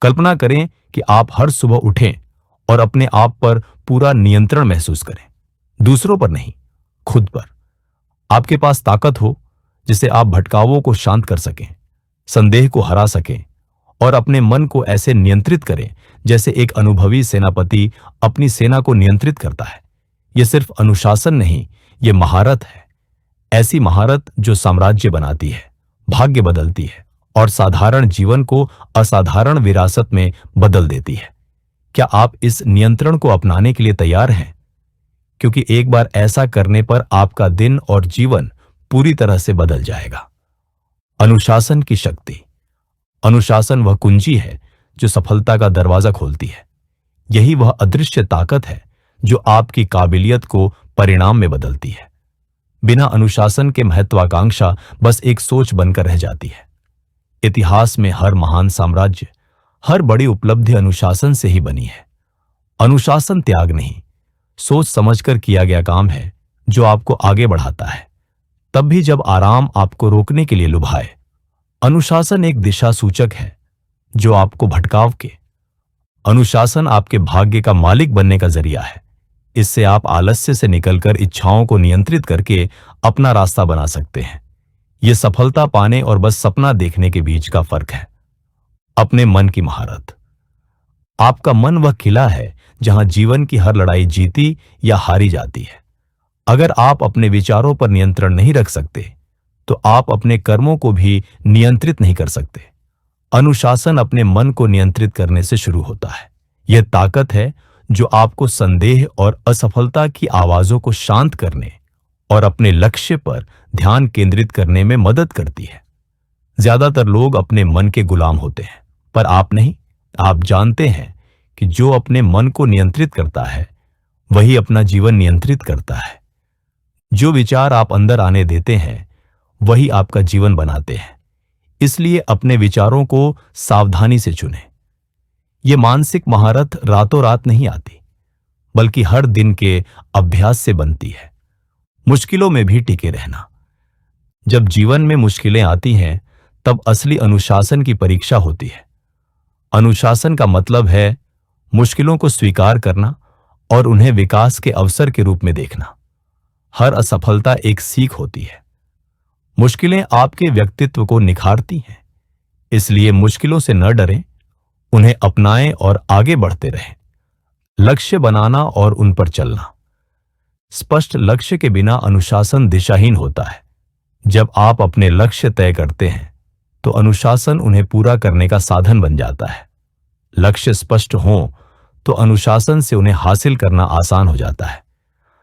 कल्पना करें कि आप हर सुबह उठें और अपने आप पर पूरा नियंत्रण महसूस करें, दूसरों पर नहीं, खुद पर। आपके पास ताकत हो जिसे आप भटकावों को शांत कर सकें, संदेह को हरा सकें और अपने मन को ऐसे नियंत्रित करें जैसे एक अनुभवी सेनापति अपनी सेना को नियंत्रित करता है। यह सिर्फ अनुशासन नहीं, यह महारत है। ऐसी महारत जो साम्राज्य बनाती है, भाग्य बदलती है और साधारण जीवन को असाधारण विरासत में बदल देती है। क्या आप इस नियंत्रण को अपनाने के लिए तैयार हैं? क्योंकि एक बार ऐसा करने पर आपका दिन और जीवन पूरी तरह से बदल जाएगा। अनुशासन की शक्ति। अनुशासन वह कुंजी है जो सफलता का दरवाजा खोलती है। यही वह अदृश्य ताकत है जो आपकी काबिलियत को परिणाम में बदलती है। बिना अनुशासन के महत्वाकांक्षा बस एक सोच बनकर रह जाती है। इतिहास में हर महान साम्राज्य, हर बड़ी उपलब्धि अनुशासन से ही बनी है। अनुशासन त्याग नहीं, सोच समझकर किया गया काम है जो आपको आगे बढ़ाता है, तब भी जब आराम आपको रोकने के लिए लुभाए। अनुशासन एक दिशा सूचक है जो आपको भटकाव के। अनुशासन आपके भाग्य का मालिक बनने का जरिया है। इससे आप आलस्य से निकलकर इच्छाओं को नियंत्रित करके अपना रास्ता बना सकते हैं। यह सफलता पाने और बस सपना देखने के बीच का फर्क है। अपने मन की महारत। आपका मन वह किला है जहां जीवन की हर लड़ाई जीती या हारी जाती है। अगर आप अपने विचारों पर नियंत्रण नहीं रख सकते तो आप अपने कर्मों को भी नियंत्रित नहीं कर सकते। अनुशासन अपने मन को नियंत्रित करने से शुरू होता है। यह ताकत है जो आपको संदेह और असफलता की आवाजों को शांत करने और अपने लक्ष्य पर ध्यान केंद्रित करने में मदद करती है। ज्यादातर लोग अपने मन के गुलाम होते हैं, पर आप नहीं। आप जानते हैं कि जो अपने मन को नियंत्रित करता है वही अपना जीवन नियंत्रित करता है। जो विचार आप अंदर आने देते हैं वही आपका जीवन बनाते हैं। इसलिए अपने विचारों को सावधानी से चुनें। यह मानसिक महारत रातों रात नहीं आती, बल्कि हर दिन के अभ्यास से बनती है। मुश्किलों में भी टिके रहना। जब जीवन में मुश्किलें आती हैं तब असली अनुशासन की परीक्षा होती है। अनुशासन का मतलब है मुश्किलों को स्वीकार करना और उन्हें विकास के अवसर के रूप में देखना। हर असफलता एक सीख होती है। मुश्किलें आपके व्यक्तित्व को निखारती हैं। इसलिए मुश्किलों से न डरें, उन्हें अपनाएं और आगे बढ़ते रहें। लक्ष्य बनाना और उन पर चलना। स्पष्ट लक्ष्य के बिना अनुशासन दिशाहीन होता है। जब आप अपने लक्ष्य तय करते हैं तो अनुशासन उन्हें पूरा करने का साधन बन जाता है। लक्ष्य स्पष्ट हो तो अनुशासन से उन्हें हासिल करना आसान हो जाता है।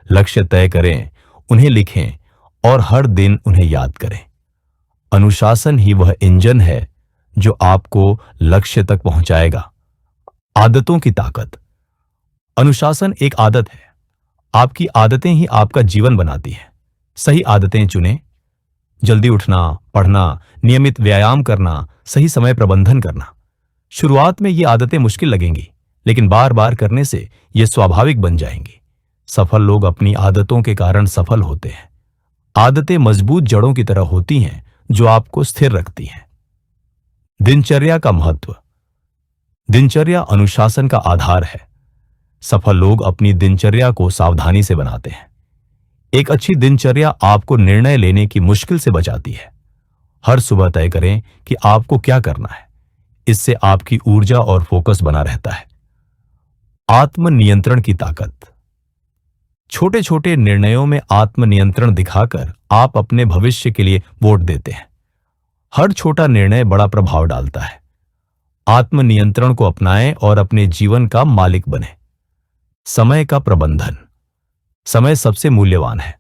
लक्ष्य तय करें, उन्हें लिखें और हर दिन उन्हें याद करें। अनुशासन ही वह इंजन है जो आपको लक्ष्य तक पहुंचाएगा। आदतों की ताकत। अनुशासन एक आदत है। आपकी आदतें ही आपका जीवन बनाती हैं। सही आदतें चुनें। जल्दी उठना, पढ़ना, नियमित व्यायाम करना, सही समय प्रबंधन करना। शुरुआत में ये आदतें मुश्किल लगेंगी, लेकिन बार बार करने से ये स्वाभाविक बन जाएंगी। सफल लोग अपनी आदतों के कारण सफल होते हैं। आदतें मजबूत जड़ों की तरह होती हैं जो आपको स्थिर रखती हैं। दिनचर्या का महत्व। दिनचर्या अनुशासन का आधार है। सफल लोग अपनी दिनचर्या को सावधानी से बनाते हैं। एक अच्छी दिनचर्या आपको निर्णय लेने की मुश्किल से बचाती है। हर सुबह तय करें कि आपको क्या करना है। इससे आपकी ऊर्जा और फोकस बना रहता है। आत्मनियंत्रण की ताकत। छोटे छोटे निर्णयों में आत्मनियंत्रण दिखाकर आप अपने भविष्य के लिए वोट देते हैं। हर छोटा निर्णय बड़ा प्रभाव डालता है। आत्मनियंत्रण को अपनाएं और अपने जीवन का मालिक बने। समय का प्रबंधन। समय सबसे मूल्यवान है।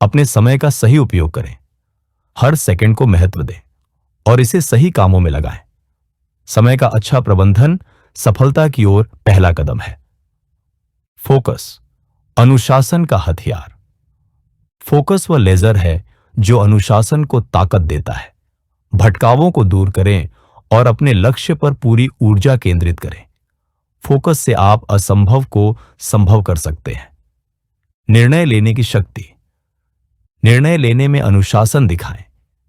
अपने समय का सही उपयोग करें। हर सेकंड को महत्व दें और इसे सही कामों में लगाएं। समय का अच्छा प्रबंधन सफलता की ओर पहला कदम है। फोकस। अनुशासन का हथियार। फोकस वह लेजर है जो अनुशासन को ताकत देता है। भटकावों को दूर करें और अपने लक्ष्य पर पूरी ऊर्जा केंद्रित करें। फोकस से आप असंभव को संभव कर सकते हैं। निर्णय लेने की शक्ति। निर्णय लेने में अनुशासन दिखाएं।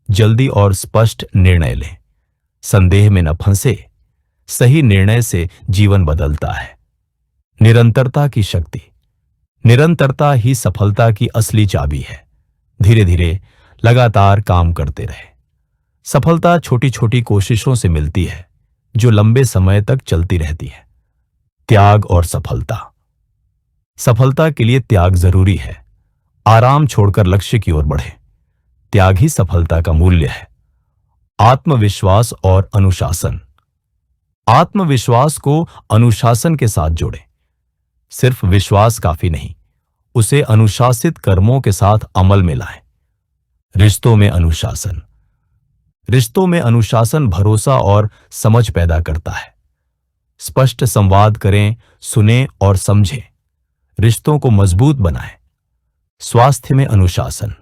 जल्दी और स्पष्ट निर्णय लें। संदेह में न फंसे। सही निर्णय से जीवन बदलता है। निरंतरता की शक्ति। निरंतरता ही सफलता की असली चाबी है। धीरे धीरे लगातार काम करते रहे। सफलता छोटी छोटी कोशिशों से मिलती है जो लंबे समय तक चलती रहती है। त्याग और सफलता। सफलता के लिए त्याग जरूरी है। आराम छोड़कर लक्ष्य की ओर बढ़े। त्याग ही सफलता का मूल्य है। आत्मविश्वास और अनुशासन। आत्मविश्वास को अनुशासन के साथ जोड़ें। सिर्फ विश्वास काफी नहीं, उसे अनुशासित कर्मों के साथ अमल में लाएं। रिश्तों में अनुशासन। रिश्तों में अनुशासन भरोसा और समझ पैदा करता है। स्पष्ट संवाद करें, सुनें और समझें। रिश्तों को मजबूत बनाएं। स्वास्थ्य में अनुशासन।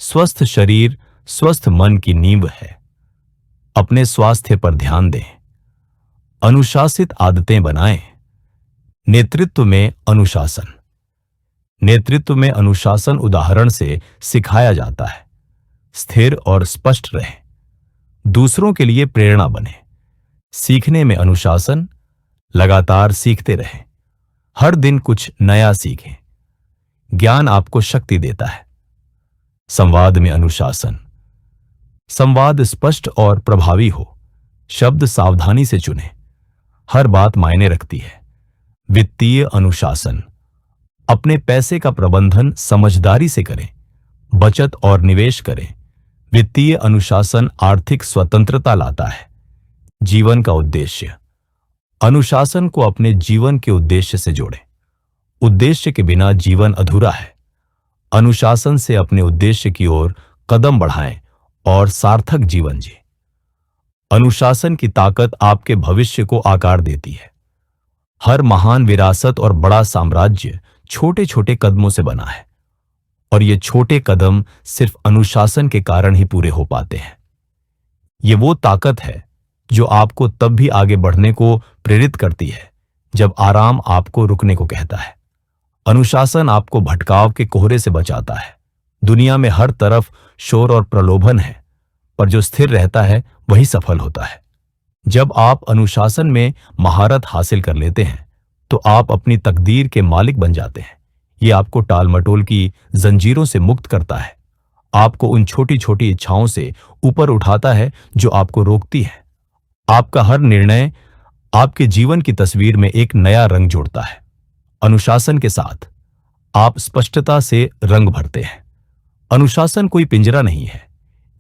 स्वस्थ शरीर स्वस्थ मन की नींव है। अपने स्वास्थ्य पर ध्यान दें। अनुशासित आदतें बनाएं। नेतृत्व में अनुशासन। नेतृत्व में अनुशासन उदाहरण से सिखाया जाता है। स्थिर और स्पष्ट रहें। दूसरों के लिए प्रेरणा बने। सीखने में अनुशासन। लगातार सीखते रहें। हर दिन कुछ नया सीखें। ज्ञान आपको शक्ति देता है। संवाद में अनुशासन। संवाद स्पष्ट और प्रभावी हो। शब्द सावधानी से चुनें। हर बात मायने रखती है। वित्तीय अनुशासन। अपने पैसे का प्रबंधन समझदारी से करें। बचत और निवेश करें। वित्तीय अनुशासन आर्थिक स्वतंत्रता लाता है। जीवन का उद्देश्य। अनुशासन को अपने जीवन के उद्देश्य से जोड़ें। उद्देश्य के बिना जीवन अधूरा है। अनुशासन से अपने उद्देश्य की ओर कदम बढ़ाएं और सार्थक जीवन जिएं। अनुशासन की ताकत आपके भविष्य को आकार देती है। हर महान विरासत और बड़ा साम्राज्य छोटे छोटे कदमों से बना है, और ये छोटे कदम सिर्फ अनुशासन के कारण ही पूरे हो पाते हैं। ये वो ताकत है जो आपको तब भी आगे बढ़ने को प्रेरित करती है जब आराम आपको रुकने को कहता है। अनुशासन आपको भटकाव के कोहरे से बचाता है। दुनिया में हर तरफ शोर और प्रलोभन है, पर जो स्थिर रहता है वही सफल होता है। जब आप अनुशासन में महारत हासिल कर लेते हैं तो आप अपनी तकदीर के मालिक बन जाते हैं। ये आपको टालमटोल की जंजीरों से मुक्त करता है। आपको उन छोटी छोटी इच्छाओं से ऊपर उठाता है जो आपको रोकती है। आपका हर निर्णय आपके जीवन की तस्वीर में एक नया रंग जोड़ता है। अनुशासन के साथ आप स्पष्टता से रंग भरते हैं। अनुशासन कोई पिंजरा नहीं है,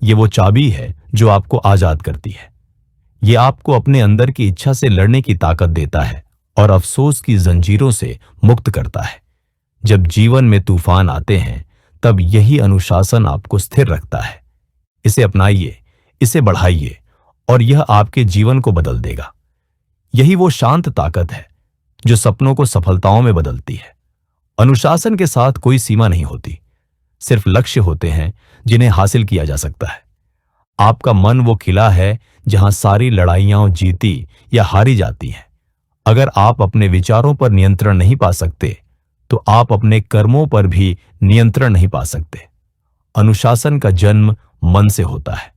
ये वो चाबी है जो आपको आजाद करती है। ये आपको अपने अंदर की इच्छा से लड़ने की ताकत देता है और अफसोस की जंजीरों से मुक्त करता है। जब जीवन में तूफान आते हैं तब यही अनुशासन आपको स्थिर रखता है। इसे अपनाइए, इसे बढ़ाइए और यह आपके जीवन को बदल देगा। यही वो शांत ताकत है जो सपनों को सफलताओं में बदलती है। अनुशासन के साथ कोई सीमा नहीं होती, सिर्फ लक्ष्य होते हैं जिन्हें हासिल किया जा सकता है। आपका मन वो किला है जहां सारी लड़ाइयां जीती या हारी जाती हैं। अगर आप अपने विचारों पर नियंत्रण नहीं पा सकते तो आप अपने कर्मों पर भी नियंत्रण नहीं पा सकते। अनुशासन का जन्म मन से होता है।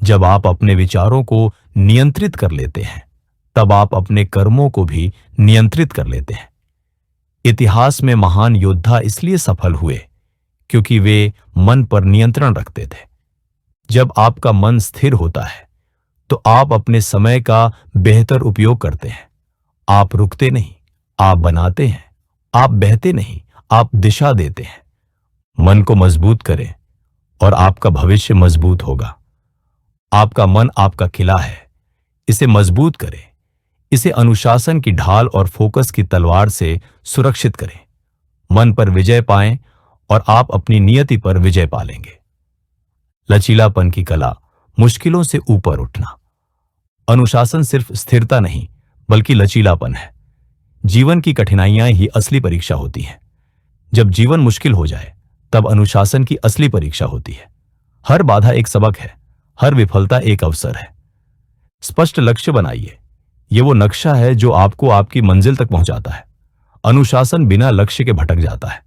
जब आप अपने विचारों को नियंत्रित कर लेते हैं तब आप अपने कर्मों को भी नियंत्रित कर लेते हैं। इतिहास में महान योद्धा इसलिए सफल हुए क्योंकि वे मन पर नियंत्रण रखते थे। जब आपका मन स्थिर होता है तो आप अपने समय का बेहतर उपयोग करते हैं। आप रुकते नहीं, आप बनाते हैं। आप बहते नहीं, आप दिशा देते हैं। मन को मजबूत करें और आपका भविष्य मजबूत होगा। आपका मन आपका किला है, इसे मजबूत करें। इसे अनुशासन की ढाल और फोकस की तलवार से सुरक्षित करें। मन पर विजय पाएं और आप अपनी नियति पर विजय पालेंगे। लचीलापन की कला, मुश्किलों से ऊपर उठना। अनुशासन सिर्फ स्थिरता नहीं बल्कि लचीलापन है। जीवन की कठिनाइयां ही असली परीक्षा होती हैं। जब जीवन मुश्किल हो जाए तब अनुशासन की असली परीक्षा होती है। हर बाधा एक सबक है, हर विफलता एक अवसर है। स्पष्ट लक्ष्य बनाइए, ये वो नक्शा है जो आपको आपकी मंजिल तक पहुंचाता है। अनुशासन बिना लक्ष्य के भटक जाता है,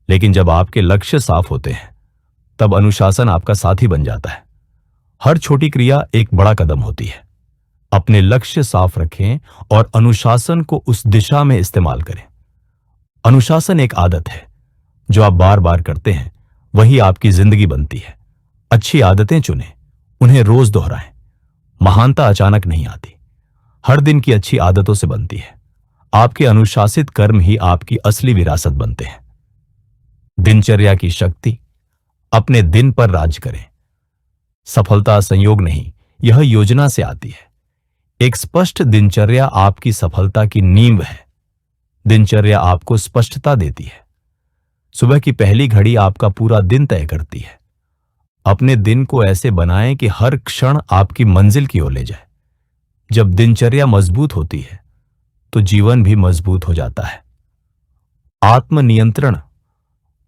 लेकिन जब आपके लक्ष्य साफ होते हैं तब अनुशासन आपका साथी बन जाता है। हर छोटी क्रिया एक बड़ा कदम होती है। अपने लक्ष्य साफ रखें और अनुशासन को उस दिशा में इस्तेमाल करें। अनुशासन एक आदत है जो आप बार बार करते हैं, वही आपकी जिंदगी बनती है। अच्छी आदतें चुनें, उन्हें रोज दोहराएं। महानता अचानक नहीं आती, हर दिन की अच्छी आदतों से बनती है। आपके अनुशासित कर्म ही आपकी असली विरासत बनते हैं। दिनचर्या की शक्ति। अपने दिन पर राज करें। सफलता संयोग नहीं, यह योजना से आती है। एक स्पष्ट दिनचर्या आपकी सफलता की नींव है। दिनचर्या आपको स्पष्टता देती है। सुबह की पहली घड़ी आपका पूरा दिन तय करती है। अपने दिन को ऐसे बनाएं कि हर क्षण आपकी मंजिल की ओर ले जाए। जब दिनचर्या मजबूत होती है तो जीवन भी मजबूत हो जाता है। आत्मनियंत्रण,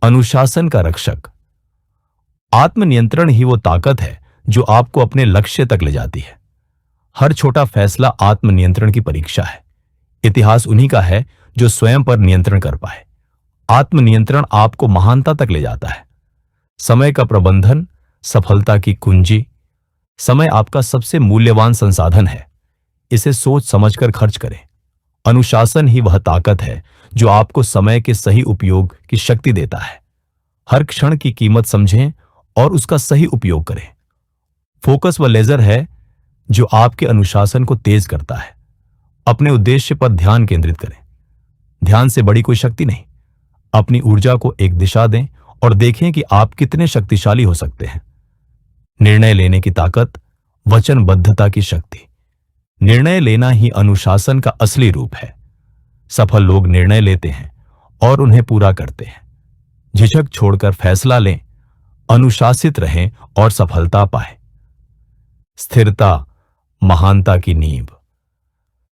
अनुशासन का रक्षक। आत्मनियंत्रण ही वो ताकत है जो आपको अपने लक्ष्य तक ले जाती है। हर छोटा फैसला आत्मनियंत्रण की परीक्षा है। इतिहास उन्हीं का है जो स्वयं पर नियंत्रण कर पाए। आत्मनियंत्रण आपको महानता तक ले जाता है। समय का प्रबंधन सफलता की कुंजी। समय आपका सबसे मूल्यवान संसाधन है। इसे सोच समझकर खर्च करें। अनुशासन ही वह ताकत है जो आपको समय के सही उपयोग की शक्ति देता है। हर क्षण की कीमत समझें और उसका सही उपयोग करें। फोकस व लेजर है जो आपके अनुशासन को तेज करता है। अपने उद्देश्य पर ध्यान केंद्रित करें। ध्यान से बड़ी कोई शक्ति नहीं। अपनी ऊर्जा को एक दिशा दें और देखें कि आप कितने शक्तिशाली हो सकते हैं। निर्णय लेने की ताकत, वचनबद्धता की शक्ति। निर्णय लेना ही अनुशासन का असली रूप है। सफल लोग निर्णय लेते हैं और उन्हें पूरा करते हैं। झिझक छोड़कर फैसला लें, अनुशासित रहें और सफलता पाएं। स्थिरता, महानता की नींव।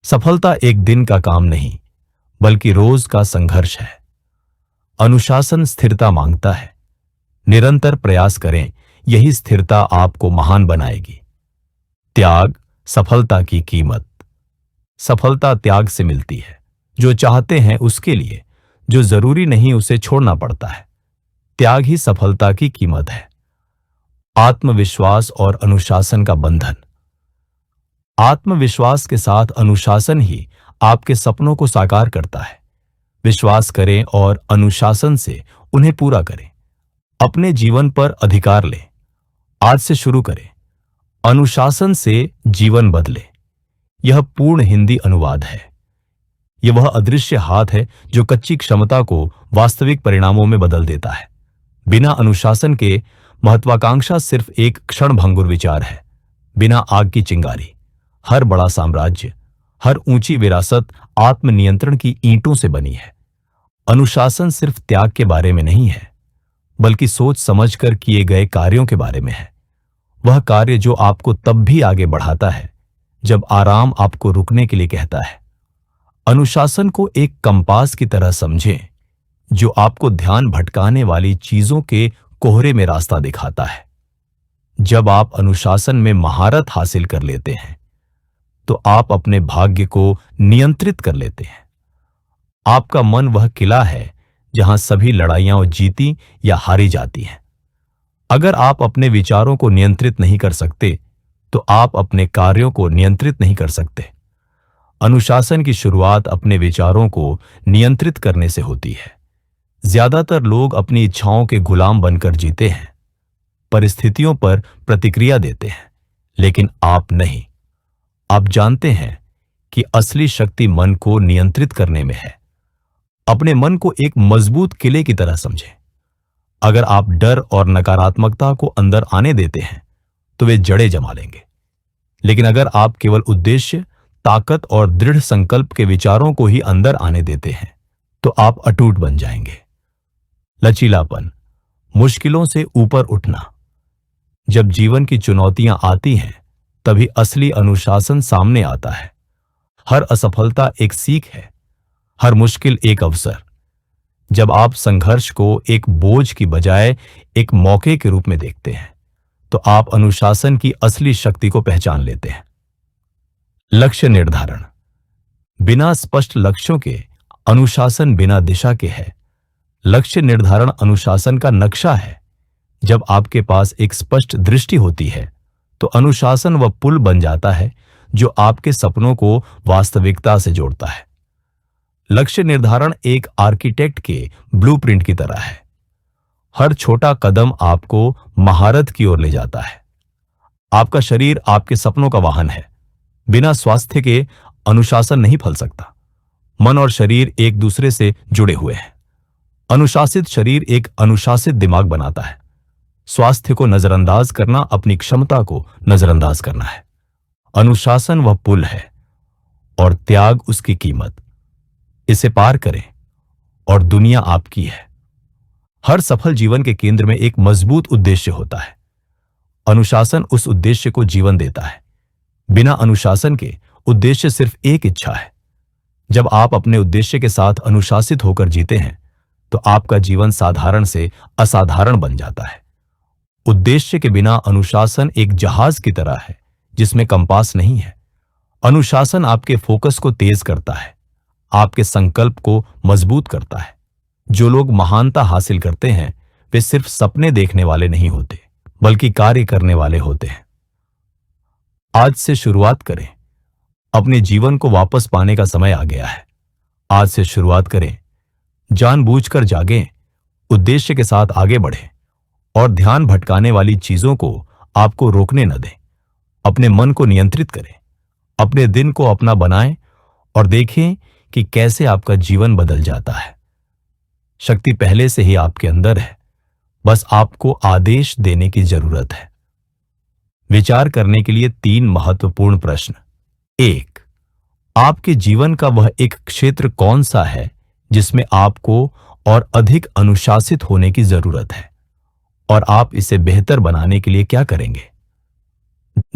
सफलता एक दिन का काम नहीं, बल्कि रोज का संघर्ष है। अनुशासन स्थिरता मांगता है। निरंतर प्रयास करें, यही स्थिरता आपको महान बनाएगी। त्याग, सफलता की कीमत। सफलता त्याग से मिलती है। जो चाहते हैं उसके लिए जो जरूरी नहीं उसे छोड़ना पड़ता है। त्याग ही सफलता की कीमत है। आत्मविश्वास और अनुशासन का बंधन। आत्मविश्वास के साथ अनुशासन ही आपके सपनों को साकार करता है। विश्वास करें और अनुशासन से उन्हें पूरा करें। अपने जीवन पर अधिकार लें। आज से शुरू करें। अनुशासन से जीवन बदले। यह पूर्ण हिंदी अनुवाद है। यह वह अदृश्य हाथ है जो कच्ची क्षमता को वास्तविक परिणामों में बदल देता है। बिना अनुशासन के महत्वाकांक्षा सिर्फ एक क्षणभंगुर विचार है। बिना आग की चिंगारी हर बड़ा साम्राज्य, हर ऊंची विरासत आत्मनियंत्रण की ईंटों से बनी है। अनुशासन सिर्फ त्याग के बारे में नहीं है, बल्कि सोच समझकर किए गए कार्यों के बारे में है। वह कार्य जो आपको तब भी आगे बढ़ाता है जब आराम आपको रुकने के लिए कहता है। अनुशासन को एक कंपास की तरह समझें जो आपको ध्यान भटकाने वाली चीजों के कोहरे में रास्ता दिखाता है। जब आप अनुशासन में महारत हासिल कर लेते हैं तो आप अपने भाग्य को नियंत्रित कर लेते हैं। आपका मन वह किला है जहां सभी लड़ाइयां जीती या हारी जाती हैं। अगर आप अपने विचारों को नियंत्रित नहीं कर सकते तो आप अपने कार्यों को नियंत्रित नहीं कर सकते। अनुशासन की शुरुआत अपने विचारों को नियंत्रित करने से होती है। ज्यादातर लोग अपनी इच्छाओं के गुलाम बनकर जीते हैं, परिस्थितियों पर प्रतिक्रिया देते हैं, लेकिन आप नहीं। आप जानते हैं कि असली शक्ति मन को नियंत्रित करने में है। अपने मन को एक मजबूत किले की तरह समझें। अगर आप डर और नकारात्मकता को अंदर आने देते हैं तो वे जड़ें जमा लेंगे, लेकिन अगर आप केवल उद्देश्य, ताकत और दृढ़ संकल्प के विचारों को ही अंदर आने देते हैं तो आप अटूट बन जाएंगे। लचीलापन, मुश्किलों से ऊपर उठना। जब जीवन की चुनौतियां आती हैं तभी असली अनुशासन सामने आता है। हर असफलता एक सीख है, हर मुश्किल एक अवसर। जब आप संघर्ष को एक बोझ की बजाय एक मौके के रूप में देखते हैं तो आप अनुशासन की असली शक्ति को पहचान लेते हैं। लक्ष्य निर्धारण। बिना स्पष्ट लक्ष्यों के अनुशासन बिना दिशा के है। लक्ष्य निर्धारण अनुशासन का नक्शा है। जब आपके पास एक स्पष्ट दृष्टि होती है तो अनुशासन वह पुल बन जाता है जो आपके सपनों को वास्तविकता से जोड़ता है। लक्ष्य निर्धारण एक आर्किटेक्ट के ब्लूप्रिंट की तरह है। हर छोटा कदम आपको महारत की ओर ले जाता है। आपका शरीर आपके सपनों का वाहन है। बिना स्वास्थ्य के अनुशासन नहीं फल सकता। मन और शरीर एक दूसरे से जुड़े हुए हैं। अनुशासित शरीर एक अनुशासित दिमाग बनाता है। स्वास्थ्य को नजरअंदाज करना अपनी क्षमता को नजरअंदाज करना है। अनुशासन वह पुल है और त्याग उसकी कीमत। इसे पार करें और दुनिया आपकी है। हर सफल जीवन के केंद्र में एक मजबूत उद्देश्य होता है। अनुशासन उस उद्देश्य को जीवन देता है। बिना अनुशासन के उद्देश्य सिर्फ एक इच्छा है। जब आप अपने उद्देश्य के साथ अनुशासित होकर जीते हैं तो आपका जीवन साधारण से असाधारण बन जाता है। उद्देश्य के बिना अनुशासन एक जहाज की तरह है जिसमें कंपास नहीं है। अनुशासन आपके फोकस को तेज करता है, आपके संकल्प को मजबूत करता है। जो लोग महानता हासिल करते हैं वे सिर्फ सपने देखने वाले नहीं होते बल्कि कार्य करने वाले होते हैं। आज से शुरुआत करें। अपने जीवन को वापस पाने का समय आ गया है। आज से शुरुआत करें। जानबूझकर जागें, उद्देश्य के साथ आगे बढ़ें और ध्यान भटकाने वाली चीजों को आपको रोकने न दें। अपने मन को नियंत्रित करें। अपने दिन को अपना बनाएं और देखें कि कैसे आपका जीवन बदल जाता है। शक्ति पहले से ही आपके अंदर है, बस आपको आदेश देने की जरूरत है। विचार करने के लिए 3 महत्वपूर्ण प्रश्न। 1. आपके जीवन का वह एक क्षेत्र कौन सा है जिसमें आपको और अधिक अनुशासित होने की जरूरत है और आप इसे बेहतर बनाने के लिए क्या करेंगे?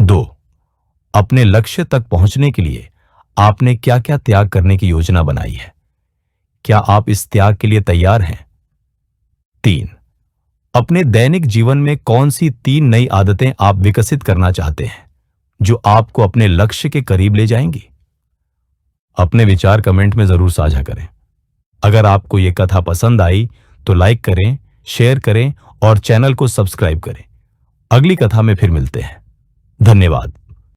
2. अपने लक्ष्य तक पहुंचने के लिए आपने क्या क्या त्याग करने की योजना बनाई है? क्या आप इस त्याग के लिए तैयार हैं? 3. अपने दैनिक जीवन में कौन सी 3 नई आदतें आप विकसित करना चाहते हैं जो आपको अपने लक्ष्य के करीब ले जाएंगी? अपने विचार कमेंट में जरूर साझा करें। अगर आपको यह कथा पसंद आई तो लाइक करें, शेयर करें और चैनल को सब्सक्राइब करें। अगली कथा में फिर मिलते हैं। धन्यवाद।